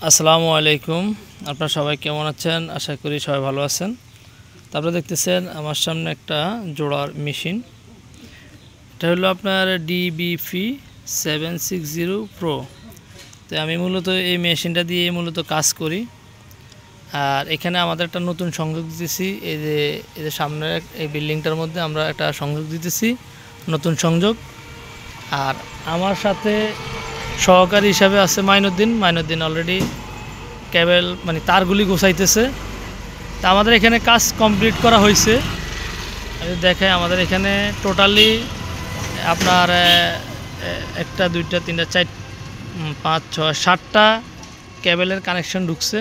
আসসালামু আলাইকুম। আপনারা সবাই কেমন আছেন? আশা করি সবাই ভালো আছেন। তারপরে দেখতেছেন আমার সামনে একটা জোড়ার মেশিন। এটা হলো আপনার DBP 760 Pro। তো আমি মূলত এই মেশিনটা দিয়ে মূলত কাজ করি। আর এখানে আমাদের একটা নতুন সংযোগ দিতেছি। এই যে সামনের এই বিল্ডিংটার মধ্যে আমরা একটা সংযোগ দিতেছি, নতুন সংযোগ। আর আমার সাথে সহকারী হিসাবে আছে মাইনুদ্দিন অলরেডি কেবল মানে তারগুলি গোছাইতেছে। তা আমাদের এখানে কাজ কমপ্লিট করা হয়েছে। আমি দেখাই আমাদের এখানে টোটালি আপনার একটা দুইটা তিনটা চার পাঁচ ছয় সাতটা কেবলের কানেকশন ঢুকছে।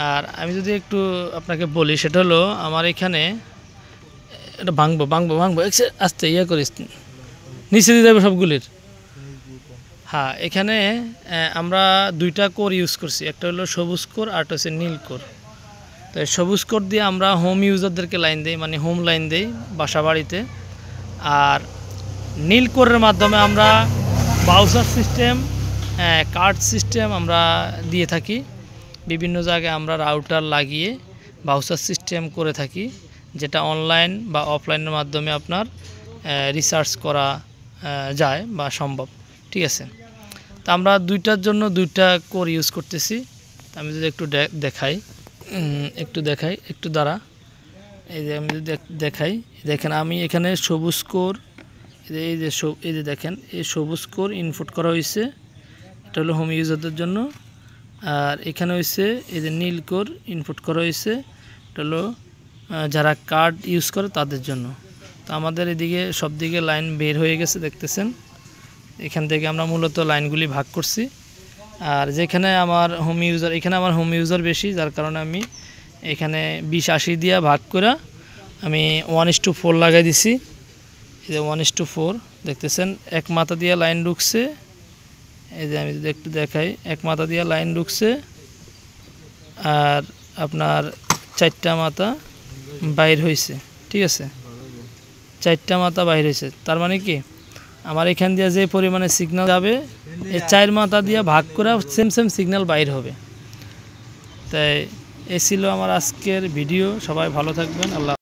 আর আমি যদি একটু আপনাকে বলি, সেটা হলো আমার এখানে এটা ভাঙবো আস্তে করিস, নিচে দিয়ে যাবে সবগুলির। হ্যাঁ, এখানে আমরা দুইটা কোর ইউজ করছি, একটা হলো সবুজ কোর আর একটা হচ্ছে নীল কোর। তো সবুজ কোর দিয়ে আমরা হোম ইউজারদেরকে লাইন দিই, মানে হোম লাইন দিই বাসা বাড়িতে। আর নীল কোরের মাধ্যমে আমরা বাউসার সিস্টেম, কার্ড সিস্টেম আমরা দিয়ে থাকি। বিভিন্ন জায়গায় আমরা রাউটার লাগিয়ে বাউসার সিস্টেম করে থাকি, যেটা অনলাইন বা অফলাইনের মাধ্যমে আপনার রিসার্চ করা যায় বা সম্ভব। ঠিক আছে, তা আমরা দুইটার জন্য দুইটা কোর ইউজ করতেছি। আমি যদি একটু দেখাই, একটু দাঁড়া। এই যে আমি যদি দেখাই, দেখেন আমি এখানে সবুজ কোর, এই যে দেখেন এই সবুজ কোর ইনপুট করা হয়েছে, এটা হলো হোম ইউজারদের জন্য। আর এখানে হয়েছে এই যে নীল কোর ইনপুট করা হয়েছে, এটা হলো যারা কার্ড ইউজ করে তাদের জন্য। তো আমাদের এদিকে সব দিকে লাইন বের হয়ে গেছে দেখতেছেন। এখান থেকে আমরা মূলত লাইনগুলি ভাগ করছি। আর যেখানে আমার হোম ইউজার, এখানে আমার হোম ইউজার বেশি, যার কারণে আমি এখানে 20-80 দিয়া ভাগ করে আমি 1:4 লাগাই দিছি। এই যে 1:4 দেখতেছেন, এক মাথা দিয়ে লাইন ঢুকছে। এই যে আমি যদি একটু দেখাই, এক মাথা দিয়ে লাইন ঢুকছে আর আপনার 4টা মাথা বাইর হয়েছে। ঠিক আছে, 4টা মাথা বাইর হয়েছে। তার মানে কি আমার এখান দিয়ে যে পরিমাণে সিগন্যাল যাবে, এই 4 মাথা দিয়ে ভাগ করে সেম সিগন্যাল বাইর হবে। তাই এ ছিল আমার আজকের ভিডিও। সবাই ভালো থাকবেন। আল্লাহ।